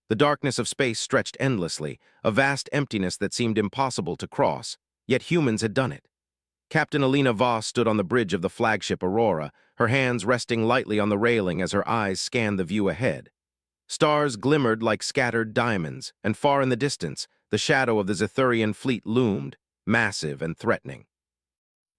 The darkness of space stretched endlessly, a vast emptiness that seemed impossible to cross, yet humans had done it. Captain Alina Voss stood on the bridge of the flagship Aurora, her hands resting lightly on the railing as her eyes scanned the view ahead. Stars glimmered like scattered diamonds, and far in the distance, the shadow of the Zethurian fleet loomed, massive and threatening.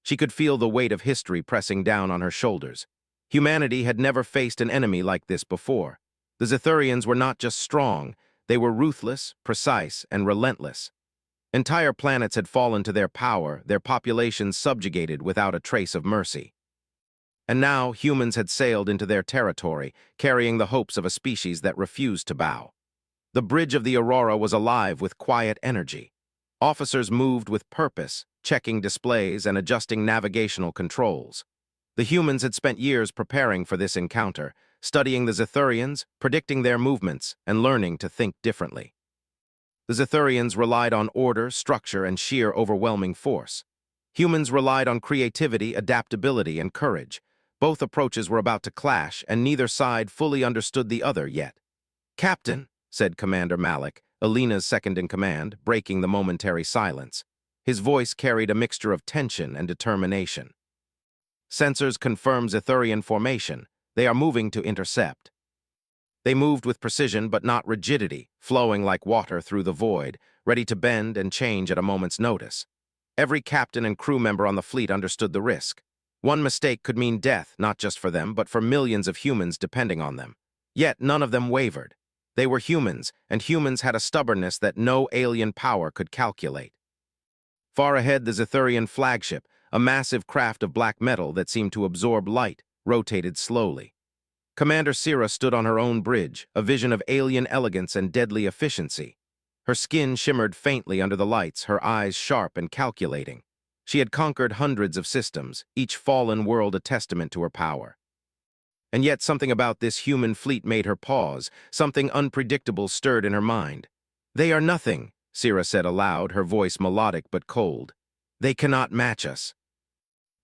She could feel the weight of history pressing down on her shoulders. Humanity had never faced an enemy like this before. The Zethurians were not just strong, they were ruthless, precise, and relentless. Entire planets had fallen to their power, their populations subjugated without a trace of mercy. And now humans had sailed into their territory, carrying the hopes of a species that refused to bow. The bridge of the Aurora was alive with quiet energy. Officers moved with purpose, checking displays and adjusting navigational controls. The humans had spent years preparing for this encounter, studying the Zethurians, predicting their movements, and learning to think differently. The Zethurians relied on order, structure, and sheer overwhelming force. Humans relied on creativity, adaptability, and courage. Both approaches were about to clash, and neither side fully understood the other yet. "Captain," said Commander Malik, Alina's second-in-command, breaking the momentary silence. His voice carried a mixture of tension and determination. "Sensors confirm Zethurian formation. They are moving to intercept." They moved with precision but not rigidity, flowing like water through the void, ready to bend and change at a moment's notice. Every captain and crew member on the fleet understood the risk. One mistake could mean death, not just for them, but for millions of humans depending on them. Yet none of them wavered. They were humans, and humans had a stubbornness that no alien power could calculate. Far ahead, the Zethurian flagship, a massive craft of black metal that seemed to absorb light, rotated slowly. Commander Sira stood on her own bridge, a vision of alien elegance and deadly efficiency. Her skin shimmered faintly under the lights, her eyes sharp and calculating. She had conquered hundreds of systems, each fallen world a testament to her power. And yet something about this human fleet made her pause, something unpredictable stirred in her mind. "They are nothing," Sira said aloud, her voice melodic but cold. "They cannot match us."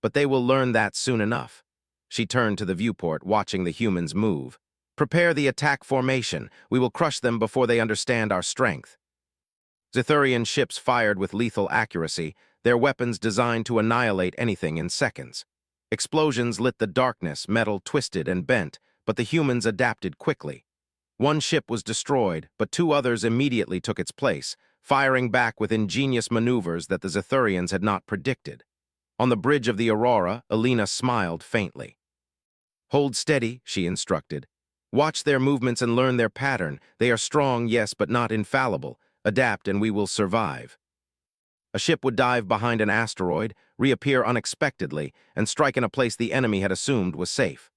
"But they will learn that soon enough." She turned to the viewport, watching the humans move. "Prepare the attack formation. We will crush them before they understand our strength." Zethurian ships fired with lethal accuracy, their weapons designed to annihilate anything in seconds. Explosions lit the darkness, metal twisted and bent, but the humans adapted quickly. One ship was destroyed, but two others immediately took its place, firing back with ingenious maneuvers that the Zethurians had not predicted. On the bridge of the Aurora, Alina smiled faintly. "Hold steady," she instructed. "Watch their movements and learn their pattern. They are strong, yes, but not infallible. Adapt and we will survive." A ship would dive behind an asteroid, reappear unexpectedly, and strike in a place the enemy had assumed was safe.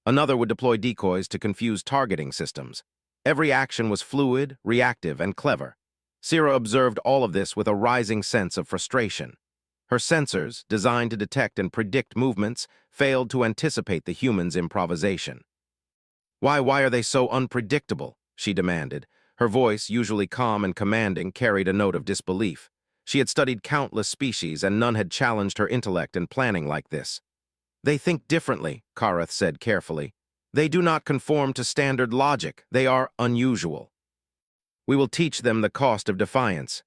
Another would deploy decoys to confuse targeting systems. Every action was fluid, reactive, and clever. Sira observed all of this with a rising sense of frustration. Her sensors, designed to detect and predict movements, failed to anticipate the humans' improvisation. Why are they so unpredictable?" she demanded. Her voice, usually calm and commanding, carried a note of disbelief. She had studied countless species, and none had challenged her intellect and planning like this. "They think differently," Kareth said carefully. "They do not conform to standard logic. They are unusual. We will teach them the cost of defiance."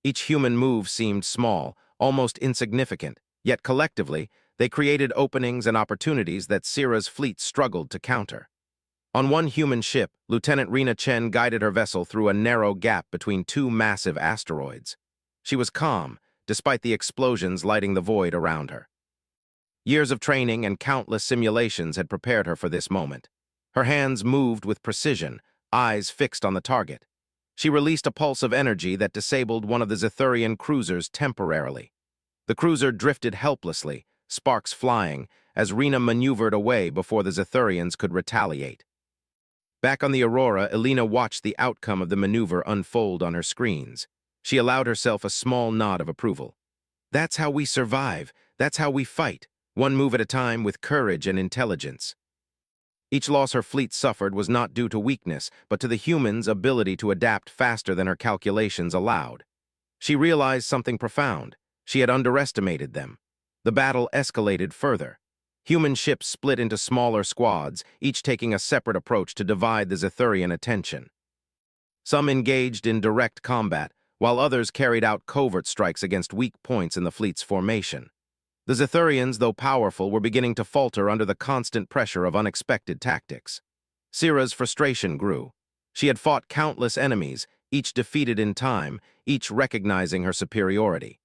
Each human move seemed small, almost insignificant, yet collectively, they created openings and opportunities that Sira's fleet struggled to counter. On one human ship, Lieutenant Rena Chen guided her vessel through a narrow gap between two massive asteroids. She was calm, despite the explosions lighting the void around her. Years of training and countless simulations had prepared her for this moment. Her hands moved with precision, eyes fixed on the target. She released a pulse of energy that disabled one of the Zethurian cruisers temporarily. The cruiser drifted helplessly, sparks flying, as Rena maneuvered away before the Zethurians could retaliate. Back on the Aurora, Alina watched the outcome of the maneuver unfold on her screens. She allowed herself a small nod of approval. "That's how we survive. That's how we fight, one move at a time with courage and intelligence." Each loss her fleet suffered was not due to weakness, but to the humans' ability to adapt faster than her calculations allowed. She realized something profound. She had underestimated them. The battle escalated further. Human ships split into smaller squads, each taking a separate approach to divide the Zethurian attention. Some engaged in direct combat, while others carried out covert strikes against weak points in the fleet's formation. The Zithurians, though powerful, were beginning to falter under the constant pressure of unexpected tactics. Sira's frustration grew. She had fought countless enemies, each defeated in time, each recognizing her superiority.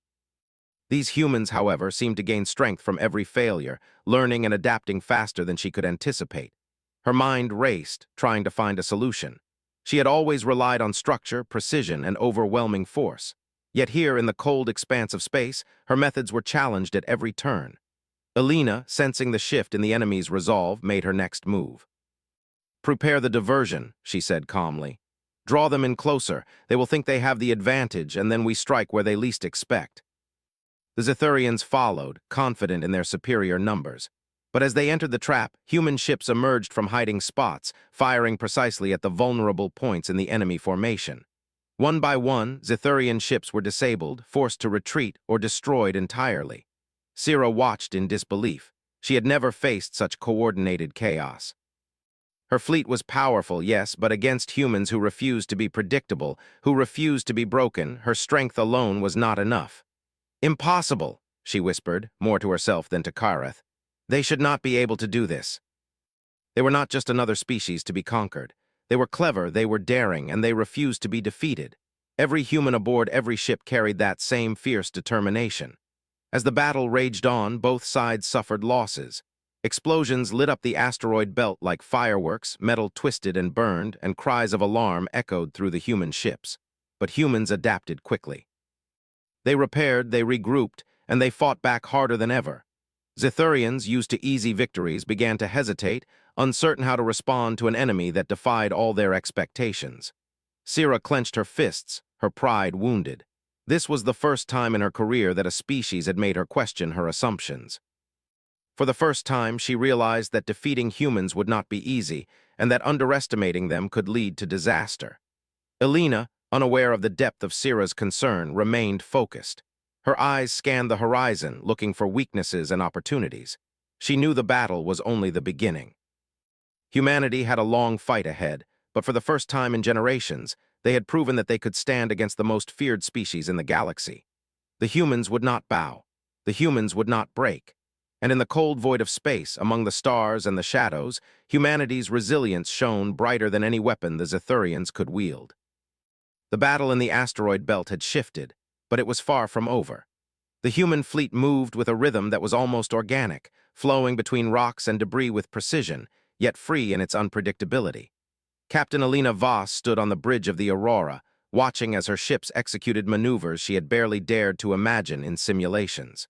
These humans, however, seemed to gain strength from every failure, learning and adapting faster than she could anticipate. Her mind raced, trying to find a solution. She had always relied on structure, precision, and overwhelming force. Yet here, in the cold expanse of space, her methods were challenged at every turn. Alina, sensing the shift in the enemy's resolve, made her next move. "Prepare the diversion," she said calmly. "Draw them in closer. They will think they have the advantage, and then we strike where they least expect." The Zithurians followed, confident in their superior numbers. But as they entered the trap, human ships emerged from hiding spots, firing precisely at the vulnerable points in the enemy formation. One by one, Zithurian ships were disabled, forced to retreat, or destroyed entirely. Sira watched in disbelief. She had never faced such coordinated chaos. Her fleet was powerful, yes, but against humans who refused to be predictable, who refused to be broken, her strength alone was not enough. "Impossible," she whispered, more to herself than to Kareth. "They should not be able to do this." They were not just another species to be conquered. They were clever, they were daring, and they refused to be defeated. Every human aboard every ship carried that same fierce determination. As the battle raged on, both sides suffered losses. Explosions lit up the asteroid belt like fireworks, metal twisted and burned, and cries of alarm echoed through the human ships. But humans adapted quickly. They repaired, they regrouped, and they fought back harder than ever. Zithurians, used to easy victories, began to hesitate, uncertain how to respond to an enemy that defied all their expectations. Sira clenched her fists, her pride wounded. This was the first time in her career that a species had made her question her assumptions. For the first time, she realized that defeating humans would not be easy, and that underestimating them could lead to disaster. Alina, unaware of the depth of Sira's concern, remained focused. Her eyes scanned the horizon, looking for weaknesses and opportunities. She knew the battle was only the beginning. Humanity had a long fight ahead, but for the first time in generations, they had proven that they could stand against the most feared species in the galaxy. The humans would not bow. The humans would not break. And in the cold void of space, among the stars and the shadows, humanity's resilience shone brighter than any weapon the Zithurians could wield. The battle in the asteroid belt had shifted, but it was far from over. The human fleet moved with a rhythm that was almost organic, flowing between rocks and debris with precision, yet free in its unpredictability. Captain Alina Voss stood on the bridge of the Aurora, watching as her ships executed maneuvers she had barely dared to imagine in simulations.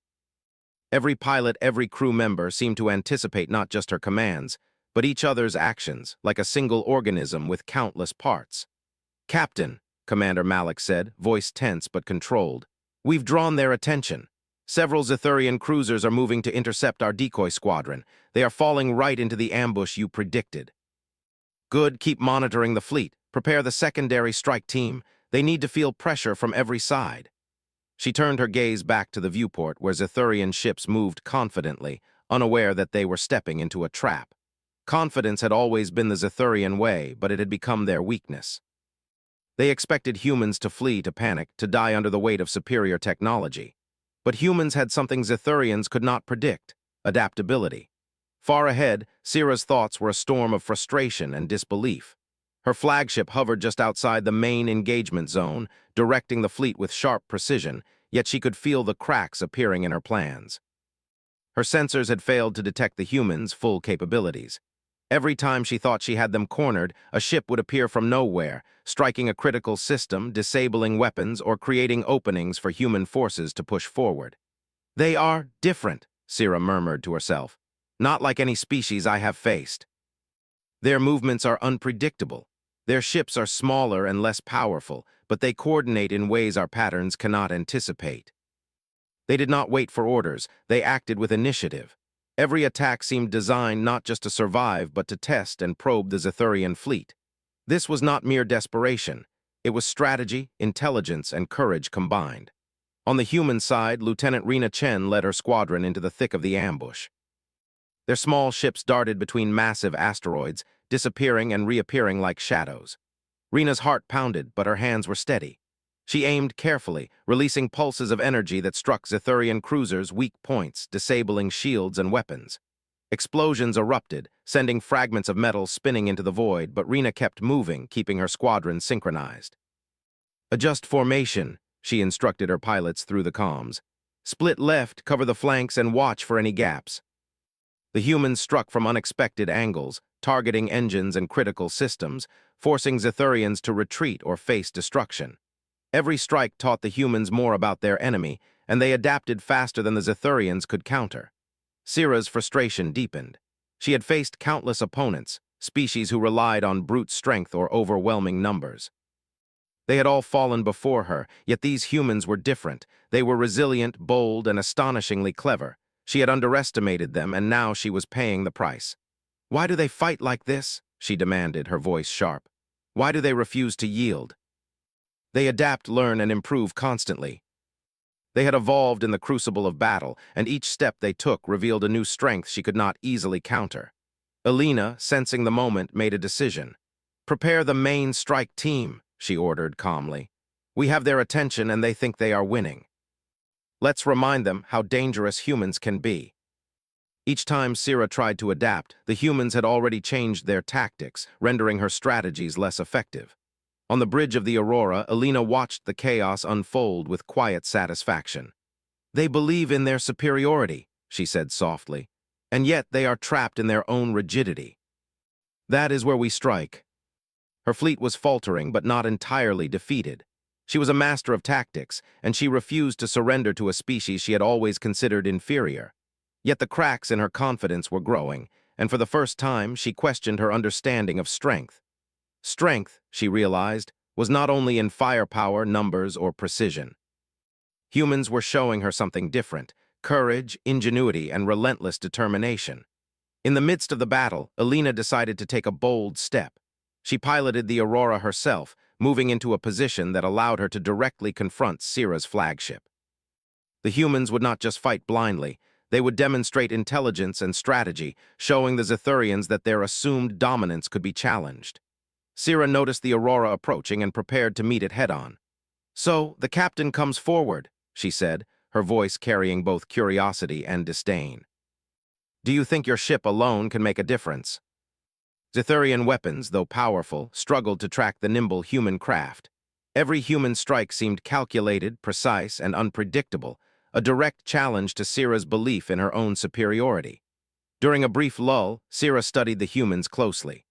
Every pilot, every crew member seemed to anticipate not just her commands, but each other's actions, like a single organism with countless parts. "Captain," Commander Malik said, voice tense but controlled, "we've drawn their attention. Several Zithurian cruisers are moving to intercept our decoy squadron. They are falling right into the ambush you predicted." "Good, keep monitoring the fleet. Prepare the secondary strike team. They need to feel pressure from every side." She turned her gaze back to the viewport where Zithurian ships moved confidently, unaware that they were stepping into a trap. Confidence had always been the Zithurian way, but it had become their weakness. They expected humans to flee, to panic, to die under the weight of superior technology. But humans had something Zithurians could not predict: adaptability. Far ahead, Sira's thoughts were a storm of frustration and disbelief. Her flagship hovered just outside the main engagement zone, directing the fleet with sharp precision, yet she could feel the cracks appearing in her plans. Her sensors had failed to detect the humans' full capabilities. Every time she thought she had them cornered, a ship would appear from nowhere, striking a critical system, disabling weapons, or creating openings for human forces to push forward. "They are different," Sira murmured to herself. "Not like any species I have faced. Their movements are unpredictable. Their ships are smaller and less powerful, but they coordinate in ways our patterns cannot anticipate." They did not wait for orders. They acted with initiative. Every attack seemed designed not just to survive, but to test and probe the Zithurian fleet. This was not mere desperation. It was strategy, intelligence, and courage combined. On the human side, Lieutenant Rena Chen led her squadron into the thick of the ambush. Their small ships darted between massive asteroids, disappearing and reappearing like shadows. Rena's heart pounded, but her hands were steady. She aimed carefully, releasing pulses of energy that struck Zithurian cruisers' weak points, disabling shields and weapons. Explosions erupted, sending fragments of metal spinning into the void, but Rena kept moving, keeping her squadron synchronized. "Adjust formation," she instructed her pilots through the comms. "Split left, cover the flanks, and watch for any gaps." The humans struck from unexpected angles, targeting engines and critical systems, forcing Zithurians to retreat or face destruction. Every strike taught the humans more about their enemy, and they adapted faster than the Zithurians could counter. Sira's frustration deepened. She had faced countless opponents, species who relied on brute strength or overwhelming numbers. They had all fallen before her, yet these humans were different. They were resilient, bold, and astonishingly clever. She had underestimated them, and now she was paying the price. "Why do they fight like this?" she demanded, her voice sharp. "Why do they refuse to yield?" "They adapt, learn, and improve constantly." They had evolved in the crucible of battle, and each step they took revealed a new strength she could not easily counter. Alina, sensing the moment, made a decision. "Prepare the main strike team," she ordered calmly. "We have their attention and they think they are winning. Let's remind them how dangerous humans can be." Each time Sira tried to adapt, the humans had already changed their tactics, rendering her strategies less effective. On the bridge of the Aurora, Alina watched the chaos unfold with quiet satisfaction. "They believe in their superiority," she said softly, "and yet they are trapped in their own rigidity. That is where we strike." Her fleet was faltering, but not entirely defeated. She was a master of tactics, and she refused to surrender to a species she had always considered inferior. Yet the cracks in her confidence were growing, and for the first time she questioned her understanding of strength. Strength, she realized, was not only in firepower, numbers, or precision. Humans were showing her something different: courage, ingenuity, and relentless determination. In the midst of the battle, Alina decided to take a bold step. She piloted the Aurora herself, moving into a position that allowed her to directly confront Sira's flagship. The humans would not just fight blindly. They would demonstrate intelligence and strategy, showing the Zithurians that their assumed dominance could be challenged. Sira noticed the Aurora approaching and prepared to meet it head-on. "So, the captain comes forward," she said, her voice carrying both curiosity and disdain. "Do you think your ship alone can make a difference?" Zithurian weapons, though powerful, struggled to track the nimble human craft. Every human strike seemed calculated, precise, and unpredictable, a direct challenge to Sira's belief in her own superiority. During a brief lull, Sira studied the humans closely.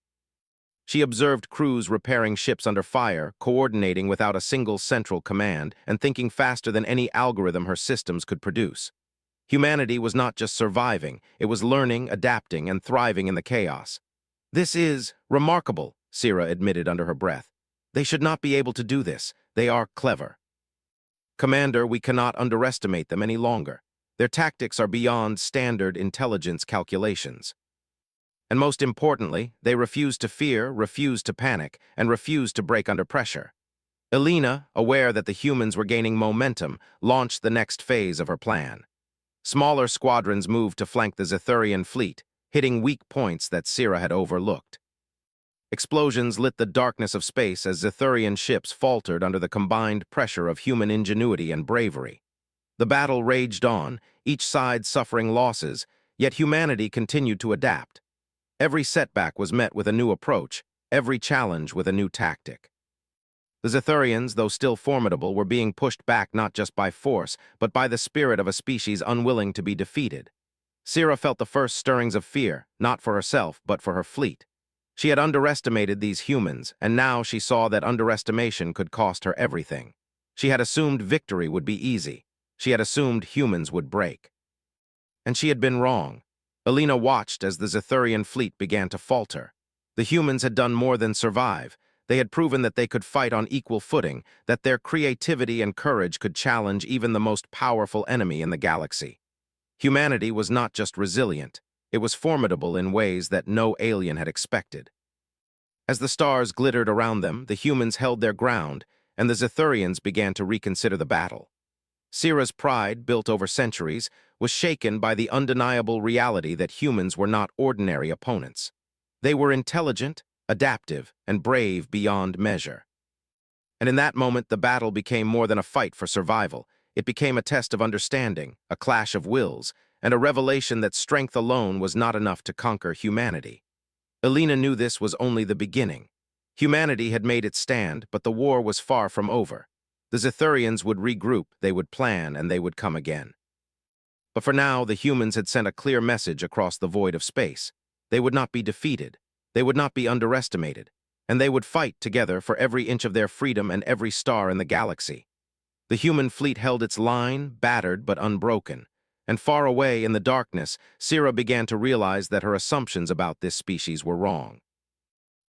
She observed crews repairing ships under fire, coordinating without a single central command, and thinking faster than any algorithm her systems could produce. Humanity was not just surviving, it was learning, adapting, and thriving in the chaos. "This is remarkable," Sira admitted under her breath. "They should not be able to do this. They are clever." "Commander, we cannot underestimate them any longer. Their tactics are beyond standard intelligence calculations. And most importantly, they refuse to fear, refuse to panic, and refuse to break under pressure." Alina, aware that the humans were gaining momentum, launched the next phase of her plan. Smaller squadrons moved to flank the Zithurian fleet, hitting weak points that Sira had overlooked. Explosions lit the darkness of space as Zithurian ships faltered under the combined pressure of human ingenuity and bravery. The battle raged on, each side suffering losses, yet humanity continued to adapt. Every setback was met with a new approach, every challenge with a new tactic. The Zithurians, though still formidable, were being pushed back not just by force, but by the spirit of a species unwilling to be defeated. Sira felt the first stirrings of fear, not for herself, but for her fleet. She had underestimated these humans, and now she saw that underestimation could cost her everything. She had assumed victory would be easy. She had assumed humans would break. And she had been wrong. Alina watched as the Zithurian fleet began to falter. The humans had done more than survive. They had proven that they could fight on equal footing, that their creativity and courage could challenge even the most powerful enemy in the galaxy. Humanity was not just resilient, it was formidable in ways that no alien had expected. As the stars glittered around them, the humans held their ground, and the Zithurians began to reconsider the battle. Sira's pride, built over centuries, was shaken by the undeniable reality that humans were not ordinary opponents. They were intelligent, adaptive, and brave beyond measure. And in that moment, the battle became more than a fight for survival. It became a test of understanding, a clash of wills, and a revelation that strength alone was not enough to conquer humanity. Alina knew this was only the beginning. Humanity had made its stand, but the war was far from over. The Zithurians would regroup, they would plan, and they would come again. But for now, the humans had sent a clear message across the void of space. They would not be defeated. They would not be underestimated. And they would fight together for every inch of their freedom and every star in the galaxy. The human fleet held its line, battered but unbroken. And far away in the darkness, Sira began to realize that her assumptions about this species were wrong.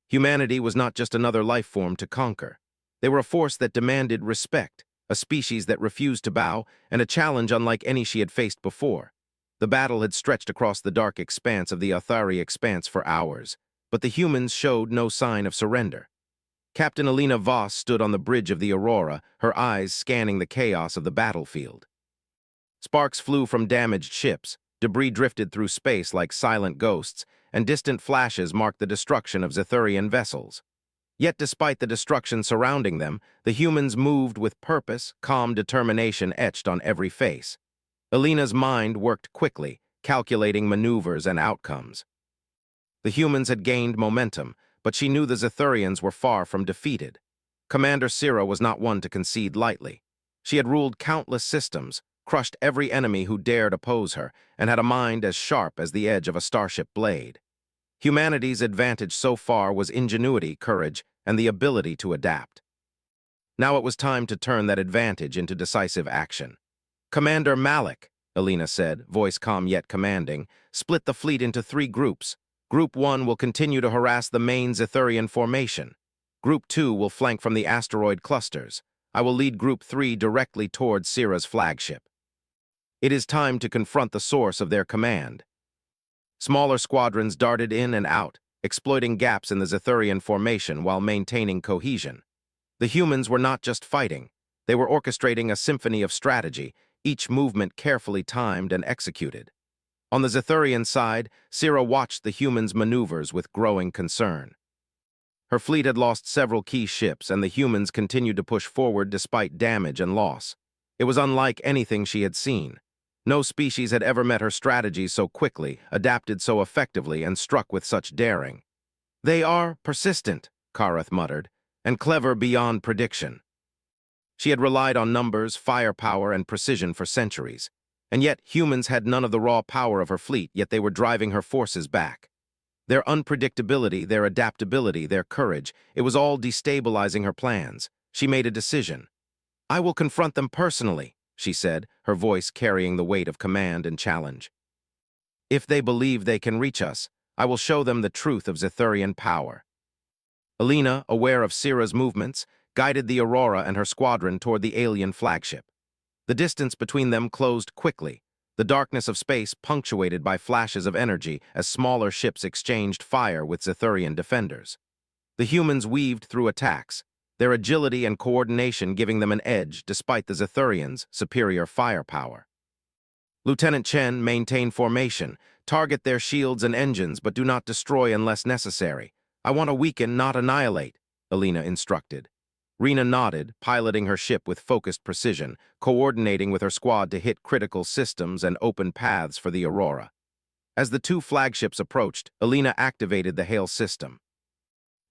Humanity was not just another life form to conquer. They were a force that demanded respect, a species that refused to bow, and a challenge unlike any she had faced before. The battle had stretched across the dark expanse of the Athari expanse for hours, but the humans showed no sign of surrender. Captain Alina Voss stood on the bridge of the Aurora, her eyes scanning the chaos of the battlefield. Sparks flew from damaged ships, debris drifted through space like silent ghosts, and distant flashes marked the destruction of Zithurian vessels. Yet despite the destruction surrounding them, the humans moved with purpose, calm determination etched on every face. Alina's mind worked quickly, calculating maneuvers and outcomes. The humans had gained momentum, but she knew the Zithurians were far from defeated. Commander Sira was not one to concede lightly. She had ruled countless systems, crushed every enemy who dared oppose her, and had a mind as sharp as the edge of a starship blade. Humanity's advantage so far was ingenuity, courage, and the ability to adapt. Now it was time to turn that advantage into decisive action. "Commander Malik," Alina said, voice calm yet commanding, "split the fleet into 3 groups. Group 1 will continue to harass the main Zithurian formation. Group 2 will flank from the asteroid clusters. I will lead Group 3 directly towards Sira's flagship. It is time to confront the source of their command." Smaller squadrons darted in and out, exploiting gaps in the Zithurian formation while maintaining cohesion. The humans were not just fighting. They were orchestrating a symphony of strategy, each movement carefully timed and executed. On the Zithurian side, Sira watched the humans' maneuvers with growing concern. Her fleet had lost several key ships, and the humans continued to push forward despite damage and loss. It was unlike anything she had seen. No species had ever met her strategies so quickly, adapted so effectively, and struck with such daring. "They are persistent," Karath muttered, "and clever beyond prediction." She had relied on numbers, firepower, and precision for centuries. And yet humans had none of the raw power of her fleet, yet they were driving her forces back. Their unpredictability, their adaptability, their courage, it was all destabilizing her plans. She made a decision. "I will confront them personally," she said, her voice carrying the weight of command and challenge. "If they believe they can reach us, I will show them the truth of Zithurian power." Alina, aware of Sira's movements, guided the Aurora and her squadron toward the alien flagship. The distance between them closed quickly, the darkness of space punctuated by flashes of energy as smaller ships exchanged fire with Zithurian defenders. The humans weaved through attacks, their agility and coordination giving them an edge despite the Zithurians' superior firepower. "Lieutenant Chen, maintain formation. Target their shields and engines, but do not destroy unless necessary. I want to weaken, not annihilate," Alina instructed. Rena nodded, piloting her ship with focused precision, coordinating with her squad to hit critical systems and open paths for the Aurora. As the 2 flagships approached, Alina activated the hail system.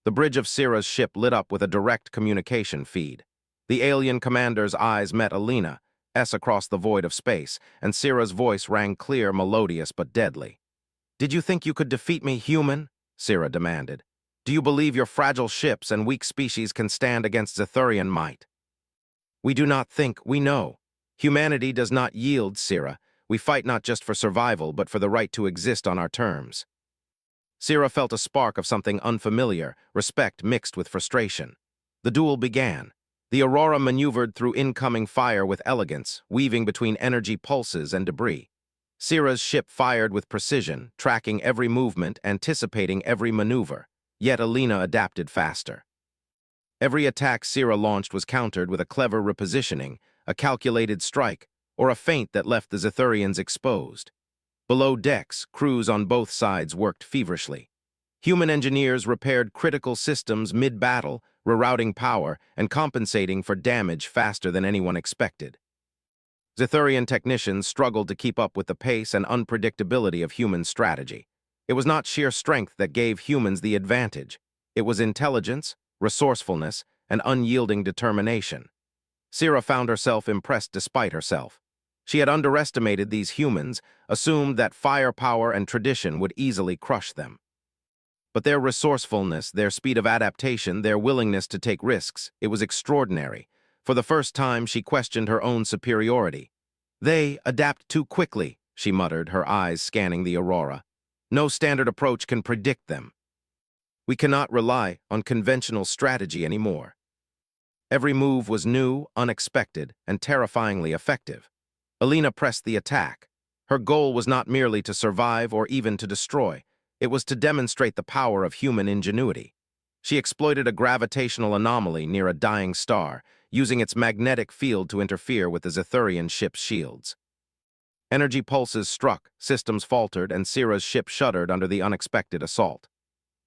The bridge of Sira's ship lit up with a direct communication feed. The alien commander's eyes met Alina's across the void of space, and Sira's voice rang clear, melodious, but deadly. "Did you think you could defeat me, human?" Sira demanded. "Do you believe your fragile ships and weak species can stand against Zithurian might?" "We do not think, we know. Humanity does not yield, Sira. We fight not just for survival, but for the right to exist on our terms." Sira felt a spark of something unfamiliar, respect mixed with frustration. The duel began. The Aurora maneuvered through incoming fire with elegance, weaving between energy pulses and debris. Sira's ship fired with precision, tracking every movement, anticipating every maneuver. Yet Alina adapted faster. Every attack Sira launched was countered with a clever repositioning, a calculated strike, or a feint that left the Zithurians exposed. Below decks, crews on both sides worked feverishly. Human engineers repaired critical systems mid-battle, rerouting power and compensating for damage faster than anyone expected. Zithurian technicians struggled to keep up with the pace and unpredictability of human strategy. It was not sheer strength that gave humans the advantage. It was intelligence, resourcefulness, and unyielding determination. Sira found herself impressed despite herself. She had underestimated these humans, assumed that firepower and tradition would easily crush them. But their resourcefulness, their speed of adaptation, their willingness to take risks, it was extraordinary. For the first time, she questioned her own superiority. "They adapt too quickly," she muttered, her eyes scanning the aurora. "No standard approach can predict them. We cannot rely on conventional strategy anymore." Every move was new, unexpected, and terrifyingly effective. Alina pressed the attack. Her goal was not merely to survive or even to destroy. It was to demonstrate the power of human ingenuity. She exploited a gravitational anomaly near a dying star, using its magnetic field to interfere with the Zithurian ship's shields. Energy pulses struck, systems faltered, and Sira's ship shuddered under the unexpected assault.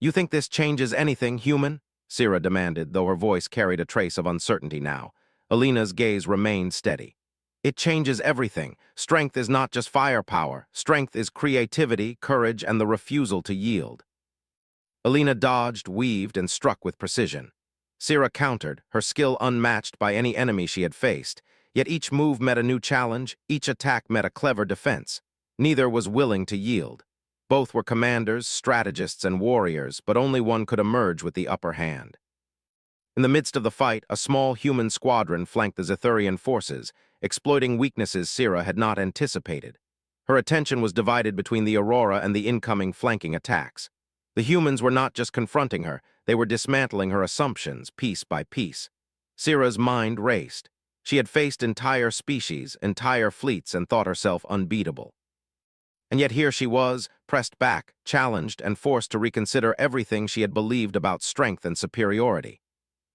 "You think this changes anything, human?" Sira demanded, though her voice carried a trace of uncertainty now. Alina's gaze remained steady. "It changes everything. Strength is not just firepower. Strength is creativity, courage, and the refusal to yield." Alina dodged, weaved, and struck with precision. Sira countered, her skill unmatched by any enemy she had faced. Yet each move met a new challenge, each attack met a clever defense. Neither was willing to yield. Both were commanders, strategists, and warriors, but only one could emerge with the upper hand. In the midst of the fight, a small human squadron flanked the Zithurian forces, exploiting weaknesses Sira had not anticipated. Her attention was divided between the aurora and the incoming flanking attacks. The humans were not just confronting her, they were dismantling her assumptions, piece by piece. Sira's mind raced. She had faced entire species, entire fleets, and thought herself unbeatable. And yet here she was, pressed back, challenged, and forced to reconsider everything she had believed about strength and superiority.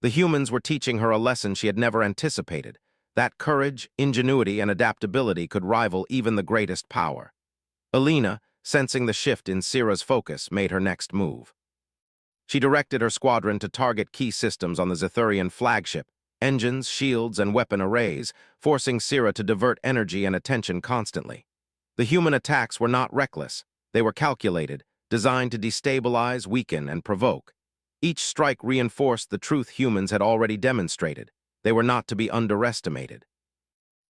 The humans were teaching her a lesson she had never anticipated, that courage, ingenuity, and adaptability could rival even the greatest power. Alina, sensing the shift in Sira's focus, made her next move. She directed her squadron to target key systems on the Zithurian flagship, engines, shields, and weapon arrays, forcing Sira to divert energy and attention constantly. The human attacks were not reckless. They were calculated, designed to destabilize, weaken, and provoke. Each strike reinforced the truth humans had already demonstrated. They were not to be underestimated.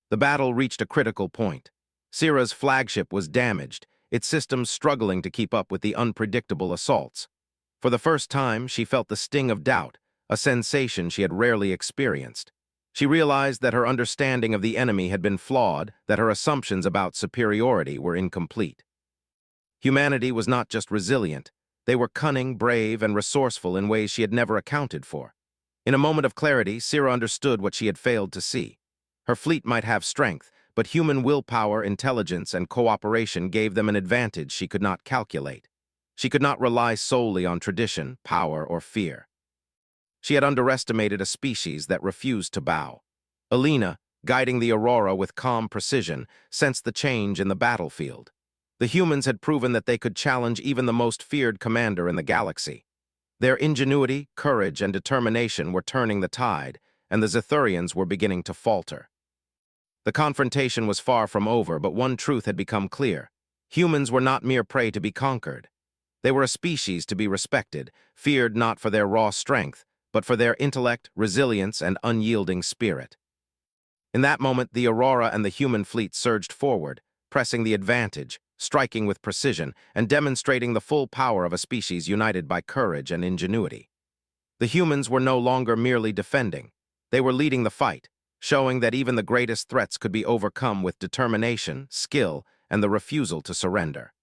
The battle reached a critical point. Sira's flagship was damaged, its systems struggling to keep up with the unpredictable assaults. For the first time, she felt the sting of doubt, a sensation she had rarely experienced. She realized that her understanding of the enemy had been flawed, that her assumptions about superiority were incomplete. Humanity was not just resilient. They were cunning, brave, and resourceful in ways she had never accounted for. In a moment of clarity, Sira understood what she had failed to see. Her fleet might have strength, but human willpower, intelligence, and cooperation gave them an advantage she could not calculate. She could not rely solely on tradition, power, or fear. She had underestimated a species that refused to bow. Alina, guiding the aurora with calm precision, sensed the change in the battlefield. The humans had proven that they could challenge even the most feared commander in the galaxy. Their ingenuity, courage, and determination were turning the tide, and the Zithurians were beginning to falter. The confrontation was far from over, but one truth had become clear. Humans were not mere prey to be conquered. They were a species to be respected, feared not for their raw strength, but for their intellect, resilience, and unyielding spirit. In that moment, the aurora and the human fleet surged forward, pressing the advantage, striking with precision, and demonstrating the full power of a species united by courage and ingenuity. The humans were no longer merely defending. They were leading the fight, showing that even the greatest threats could be overcome with determination, skill, and the refusal to surrender.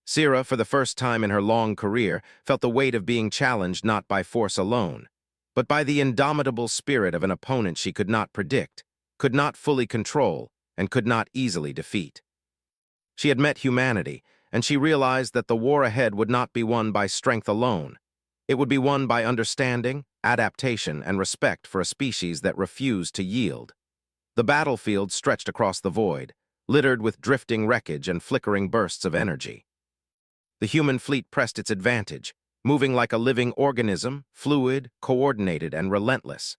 Sira, for the first time in her long career, felt the weight of being challenged not by force alone, but by the indomitable spirit of an opponent she could not predict, could not fully control, and could not easily defeat. She had met humanity, and she realized that the war ahead would not be won by strength alone. It would be won by understanding, adaptation, and respect for a species that refused to yield. The battlefield stretched across the void, littered with drifting wreckage and flickering bursts of energy. The human fleet pressed its advantage, moving like a living organism, fluid, coordinated, and relentless.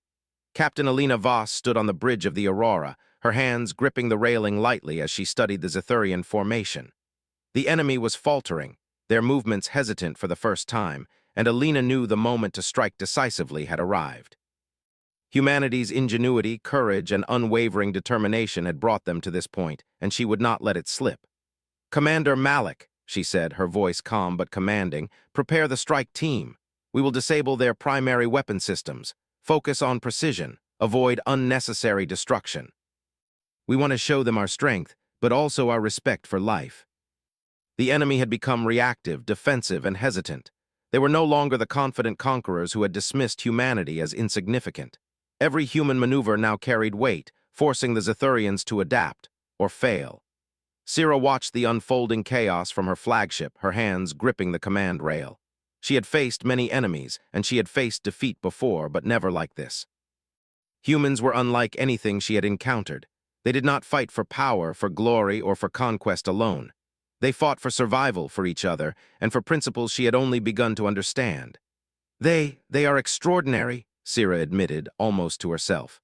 Captain Alina Voss stood on the bridge of the Aurora, her hands gripping the railing lightly as she studied the Zethurian formation. The enemy was faltering, their movements hesitant for the first time, and Alina knew the moment to strike decisively had arrived. Humanity's ingenuity, courage, and unwavering determination had brought them to this point, and she would not let it slip. "Commander Malik," she said, her voice calm but commanding, "prepare the strike team. We will disable their primary weapon systems. Focus on precision. Avoid unnecessary destruction. We want to show them our strength, but also our respect for life." The enemy had become reactive, defensive, and hesitant. They were no longer the confident conquerors who had dismissed humanity as insignificant. Every human maneuver now carried weight, forcing the Zethurians to adapt or fail. Sira watched the unfolding chaos from her flagship, her hands gripping the command rail. She had faced many enemies, and she had faced defeat before, but never like this. Humans were unlike anything she had encountered. They did not fight for power, for glory, or for conquest alone. They fought for survival for each other, and for principles she had only begun to understand. They are extraordinary," Sira admitted, almost to herself.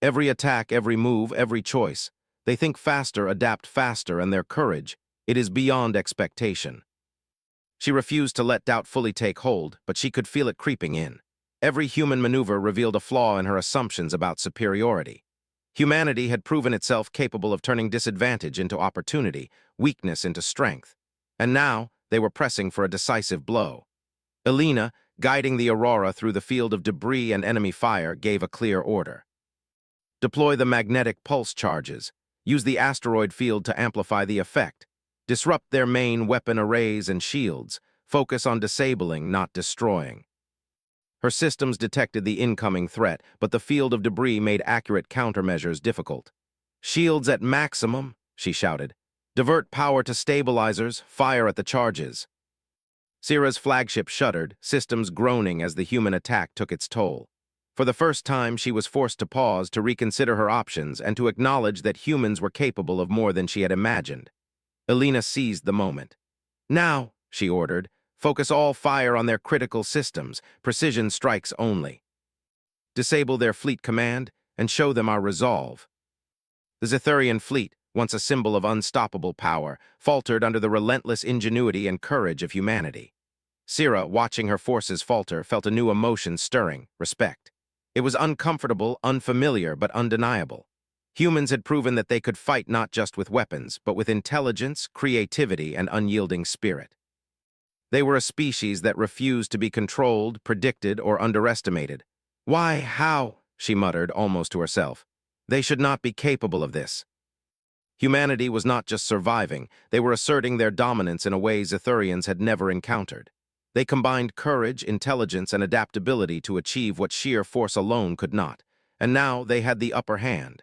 "Every attack, every move, every choice. They think faster, adapt faster, and their courage, it is beyond expectation." She refused to let doubt fully take hold, but she could feel it creeping in. Every human maneuver revealed a flaw in her assumptions about superiority. Humanity had proven itself capable of turning disadvantage into opportunity, weakness into strength. And now, they were pressing for a decisive blow. Alina, guiding the Aurora through the field of debris and enemy fire, gave a clear order. "Deploy the magnetic pulse charges. Use the asteroid field to amplify the effect. Disrupt their main weapon arrays and shields. Focus on disabling, not destroying." Her systems detected the incoming threat, but the field of debris made accurate countermeasures difficult. "Shields at maximum," she shouted. "Divert power to stabilizers, fire at the charges." Sira's flagship shuddered, systems groaning as the human attack took its toll. For the first time, she was forced to pause, to reconsider her options, and to acknowledge that humans were capable of more than she had imagined. Alina seized the moment. "Now," she ordered, "focus all fire on their critical systems, precision strikes only. Disable their fleet command, and show them our resolve." The Zethurian fleet, once a symbol of unstoppable power, faltered under the relentless ingenuity and courage of humanity. Sira, watching her forces falter, felt a new emotion stirring: respect. It was uncomfortable, unfamiliar, but undeniable. Humans had proven that they could fight not just with weapons, but with intelligence, creativity, and unyielding spirit. They were a species that refused to be controlled, predicted, or underestimated. "Why, how?" she muttered, almost to herself. "They should not be capable of this." Humanity was not just surviving, they were asserting their dominance in a way Zethurians had never encountered. They combined courage, intelligence, and adaptability to achieve what sheer force alone could not, and now they had the upper hand.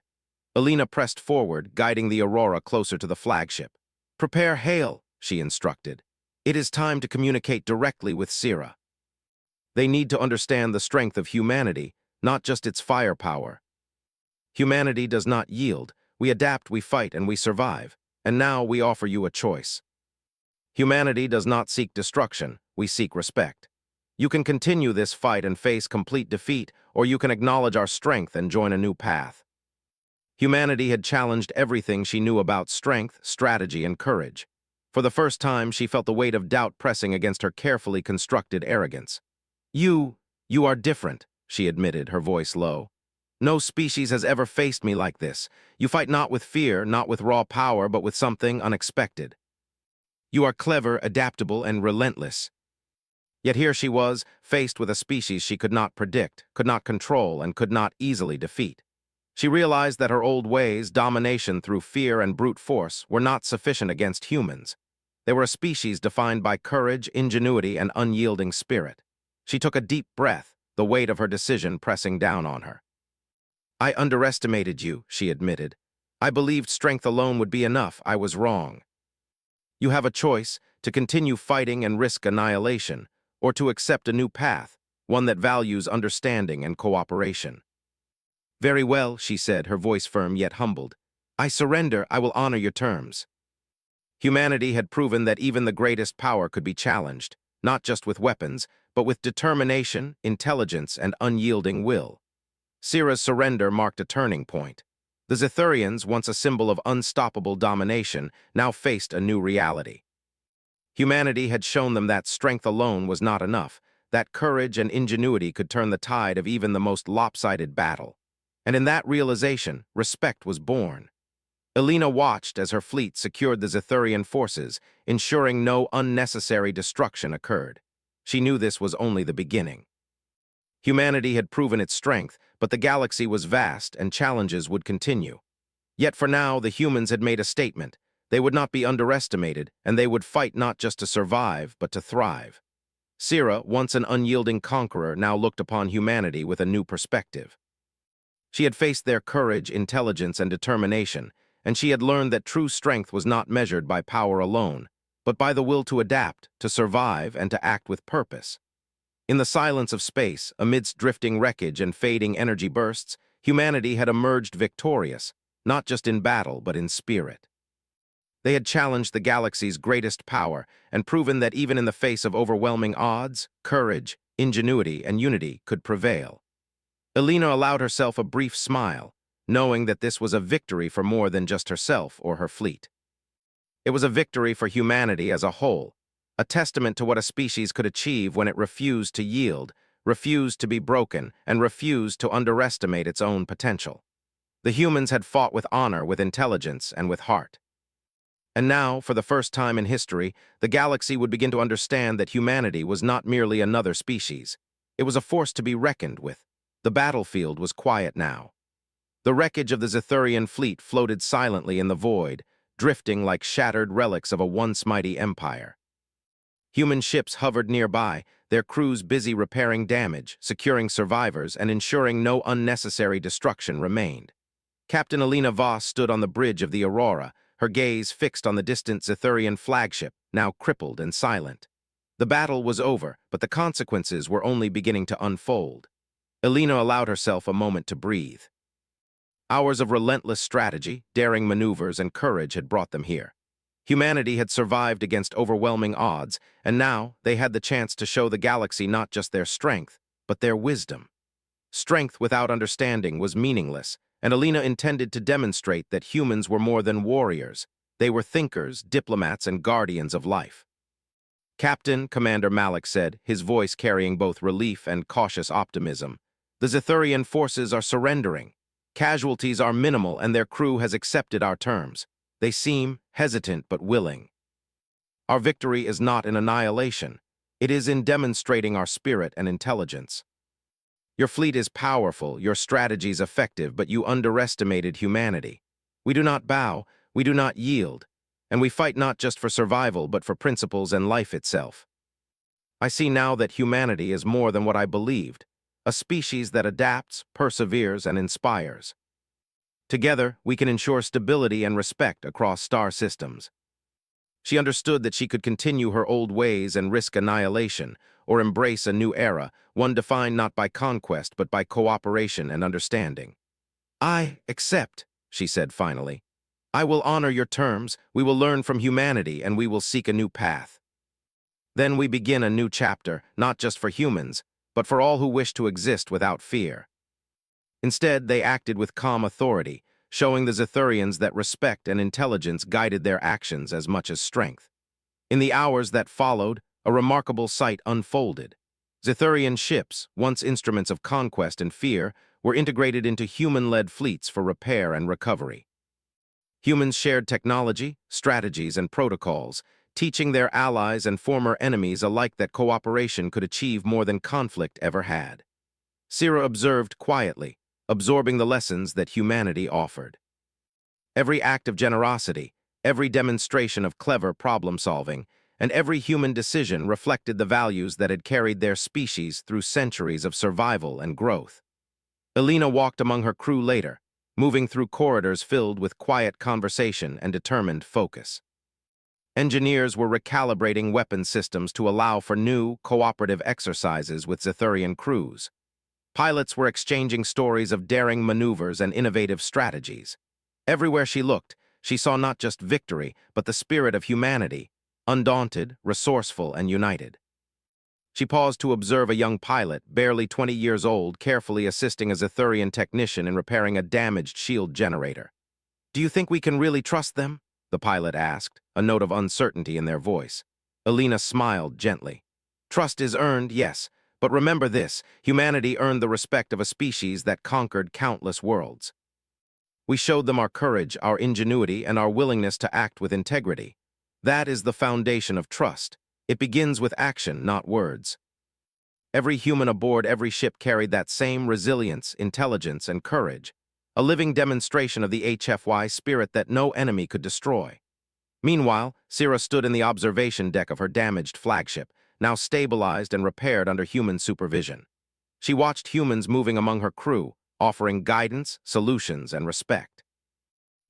Alina pressed forward, guiding the Aurora closer to the flagship. "Prepare hail," she instructed. "It is time to communicate directly with Sira. They need to understand the strength of humanity, not just its firepower. Humanity does not yield. We adapt, we fight, and we survive. And now we offer you a choice. Humanity does not seek destruction. We seek respect. You can continue this fight and face complete defeat, or you can acknowledge our strength and join a new path." Humanity had challenged everything she knew about strength, strategy, and courage. For the first time, she felt the weight of doubt pressing against her carefully constructed arrogance. You are different," she admitted, her voice low. "No species has ever faced me like this. You fight not with fear, not with raw power, but with something unexpected. You are clever, adaptable, and relentless." Yet here she was, faced with a species she could not predict, could not control, and could not easily defeat. She realized that her old ways, domination through fear and brute force, were not sufficient against humans. They were a species defined by courage, ingenuity, and unyielding spirit. She took a deep breath, the weight of her decision pressing down on her. "I underestimated you," she admitted. "I believed strength alone would be enough. I was wrong. You have a choice: to continue fighting and risk annihilation, or to accept a new path, one that values understanding and cooperation." "Very well," she said, her voice firm yet humbled. "I surrender. I will honor your terms." Humanity had proven that even the greatest power could be challenged, not just with weapons, but with determination, intelligence, and unyielding will. Sira's surrender marked a turning point. The Zithurians, once a symbol of unstoppable domination, now faced a new reality. Humanity had shown them that strength alone was not enough, that courage and ingenuity could turn the tide of even the most lopsided battle. And in that realization, respect was born. Elena watched as her fleet secured the Zithurian forces, ensuring no unnecessary destruction occurred. She knew this was only the beginning. Humanity had proven its strength, but the galaxy was vast and challenges would continue. Yet for now, the humans had made a statement. They would not be underestimated, and they would fight not just to survive, but to thrive. Sira, once an unyielding conqueror, now looked upon humanity with a new perspective. She had faced their courage, intelligence, and determination, and she had learned that true strength was not measured by power alone, but by the will to adapt, to survive, and to act with purpose. In the silence of space, amidst drifting wreckage and fading energy bursts, humanity had emerged victorious, not just in battle, but in spirit. They had challenged the galaxy's greatest power and proven that even in the face of overwhelming odds, courage, ingenuity, and unity could prevail. Elena allowed herself a brief smile, knowing that this was a victory for more than just herself or her fleet. It was a victory for humanity as a whole, a testament to what a species could achieve when it refused to yield, refused to be broken, and refused to underestimate its own potential. The humans had fought with honor, with intelligence, and with heart. And now, for the first time in history, the galaxy would begin to understand that humanity was not merely another species. It was a force to be reckoned with. The battlefield was quiet now. The wreckage of the Zithurian fleet floated silently in the void, drifting like shattered relics of a once mighty empire. Human ships hovered nearby, their crews busy repairing damage, securing survivors, and ensuring no unnecessary destruction remained. Captain Elena Voss stood on the bridge of the Aurora, her gaze fixed on the distant Zithurian flagship, now crippled and silent. The battle was over, but the consequences were only beginning to unfold. Elena allowed herself a moment to breathe. Hours of relentless strategy, daring maneuvers, and courage had brought them here. Humanity had survived against overwhelming odds, and now they had the chance to show the galaxy not just their strength, but their wisdom. Strength without understanding was meaningless, and Elena intended to demonstrate that humans were more than warriors. They were thinkers, diplomats, and guardians of life. "Captain," Commander Malik said, his voice carrying both relief and cautious optimism, "the Zithurian forces are surrendering. Casualties are minimal, and their crew has accepted our terms. They seem hesitant but willing. Our victory is not in annihilation. It is in demonstrating our spirit and intelligence. Your fleet is powerful, your strategies effective, but you underestimated humanity. We do not bow, we do not yield, and we fight not just for survival, but for principles and life itself. I see now that humanity is more than what I believed, a species that adapts, perseveres, and inspires. Together, we can ensure stability and respect across star systems." She understood that she could continue her old ways and risk annihilation, or embrace a new era, one defined not by conquest but by cooperation and understanding. "I accept," she said finally. "I will honor your terms, we will learn from humanity, and we will seek a new path. Then we begin a new chapter, not just for humans, but for all who wish to exist without fear." Instead, they acted with calm authority, showing the Zithurians that respect and intelligence guided their actions as much as strength. In the hours that followed, a remarkable sight unfolded. Zithurian ships, once instruments of conquest and fear, were integrated into human-led fleets for repair and recovery. Humans shared technology, strategies, and protocols, teaching their allies and former enemies alike that cooperation could achieve more than conflict ever had. Sira observed quietly, absorbing the lessons that humanity offered. Every act of generosity, every demonstration of clever problem-solving, and every human decision reflected the values that had carried their species through centuries of survival and growth. Elena walked among her crew later, moving through corridors filled with quiet conversation and determined focus. Engineers were recalibrating weapon systems to allow for new, cooperative exercises with Zithurian crews. Pilots were exchanging stories of daring maneuvers and innovative strategies. Everywhere she looked, she saw not just victory, but the spirit of humanity, undaunted, resourceful, and united. She paused to observe a young pilot, barely 20 years old, carefully assisting a Zethurian technician in repairing a damaged shield generator. "Do you think we can really trust them?" the pilot asked, a note of uncertainty in their voice. Alina smiled gently. "Trust is earned, yes, but remember this, humanity earned the respect of a species that conquered countless worlds. We showed them our courage, our ingenuity, and our willingness to act with integrity. That is the foundation of trust. It begins with action, not words. Every human aboard every ship carried that same resilience, intelligence, and courage, a living demonstration of the HFY spirit that no enemy could destroy." Meanwhile, Sira stood in the observation deck of her damaged flagship, now stabilized and repaired under human supervision. She watched humans moving among her crew, offering guidance, solutions, and respect.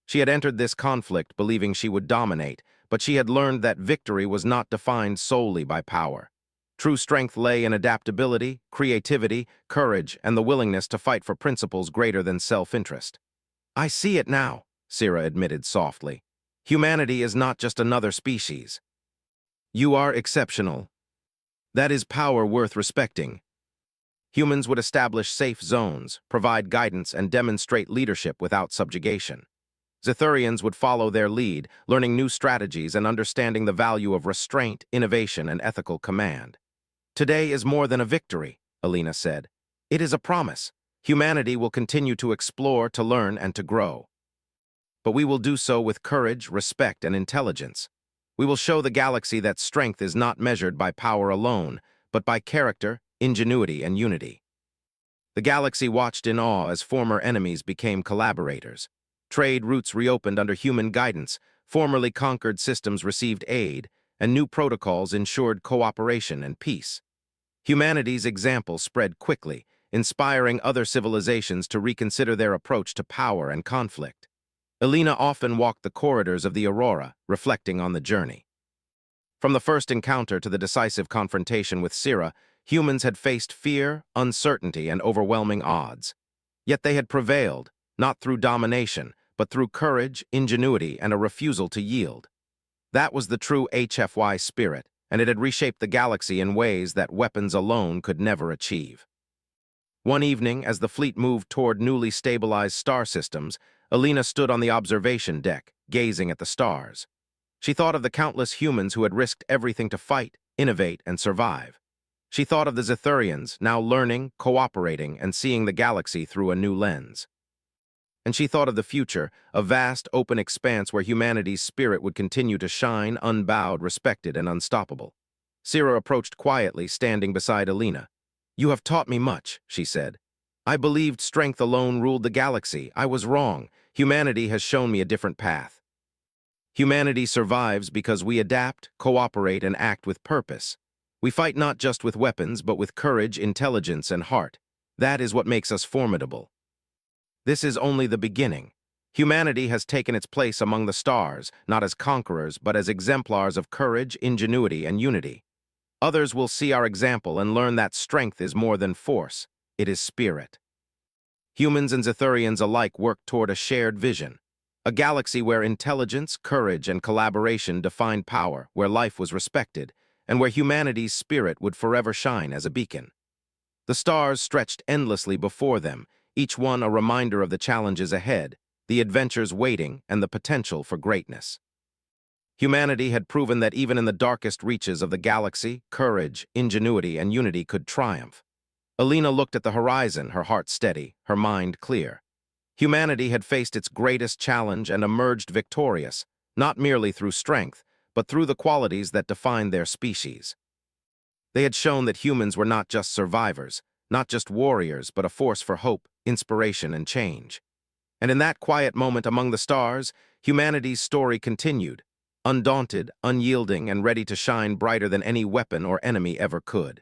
She had entered this conflict believing she would dominate, but she had learned that victory was not defined solely by power. True strength lay in adaptability, creativity, courage, and the willingness to fight for principles greater than self-interest. "I see it now," Sira admitted softly. "Humanity is not just another species. You are exceptional. That is power worth respecting." Humans would establish safe zones, provide guidance, and demonstrate leadership without subjugation. Zethurians would follow their lead, learning new strategies and understanding the value of restraint, innovation, and ethical command. "Today is more than a victory," Alina said. "It is a promise. Humanity will continue to explore, to learn, and to grow. But we will do so with courage, respect, and intelligence. We will show the galaxy that strength is not measured by power alone, but by character, ingenuity, and unity." The galaxy watched in awe as former enemies became collaborators. Trade routes reopened under human guidance, formerly conquered systems received aid, and new protocols ensured cooperation and peace. Humanity's example spread quickly, inspiring other civilizations to reconsider their approach to power and conflict. Alina often walked the corridors of the Aurora, reflecting on the journey. From the first encounter to the decisive confrontation with Sira, humans had faced fear, uncertainty, and overwhelming odds. Yet they had prevailed, not through domination, but through courage, ingenuity, and a refusal to yield. That was the true HFY spirit, and it had reshaped the galaxy in ways that weapons alone could never achieve. One evening, as the fleet moved toward newly stabilized star systems, Alina stood on the observation deck, gazing at the stars. She thought of the countless humans who had risked everything to fight, innovate, and survive. She thought of the Zethurians, now learning, cooperating, and seeing the galaxy through a new lens. And she thought of the future, a vast, open expanse where humanity's spirit would continue to shine, unbowed, respected, and unstoppable. Sira approached quietly, standing beside Alina. "You have taught me much," she said. "I believed strength alone ruled the galaxy. I was wrong. Humanity has shown me a different path. Humanity survives because we adapt, cooperate, and act with purpose. We fight not just with weapons, but with courage, intelligence, and heart. That is what makes us formidable. This is only the beginning. Humanity has taken its place among the stars, not as conquerors, but as exemplars of courage, ingenuity, and unity. Others will see our example and learn that strength is more than force. It is spirit." Humans and Zethurians alike worked toward a shared vision. A galaxy where intelligence, courage, and collaboration defined power, where life was respected, and where humanity's spirit would forever shine as a beacon. The stars stretched endlessly before them, each one a reminder of the challenges ahead, the adventures waiting, and the potential for greatness. Humanity had proven that even in the darkest reaches of the galaxy, courage, ingenuity, and unity could triumph. Alina looked at the horizon, her heart steady, her mind clear. Humanity had faced its greatest challenge and emerged victorious, not merely through strength, but through the qualities that defined their species. They had shown that humans were not just survivors, not just warriors, but a force for hope, inspiration, and change. And in that quiet moment among the stars, humanity's story continued, undaunted, unyielding, and ready to shine brighter than any weapon or enemy ever could.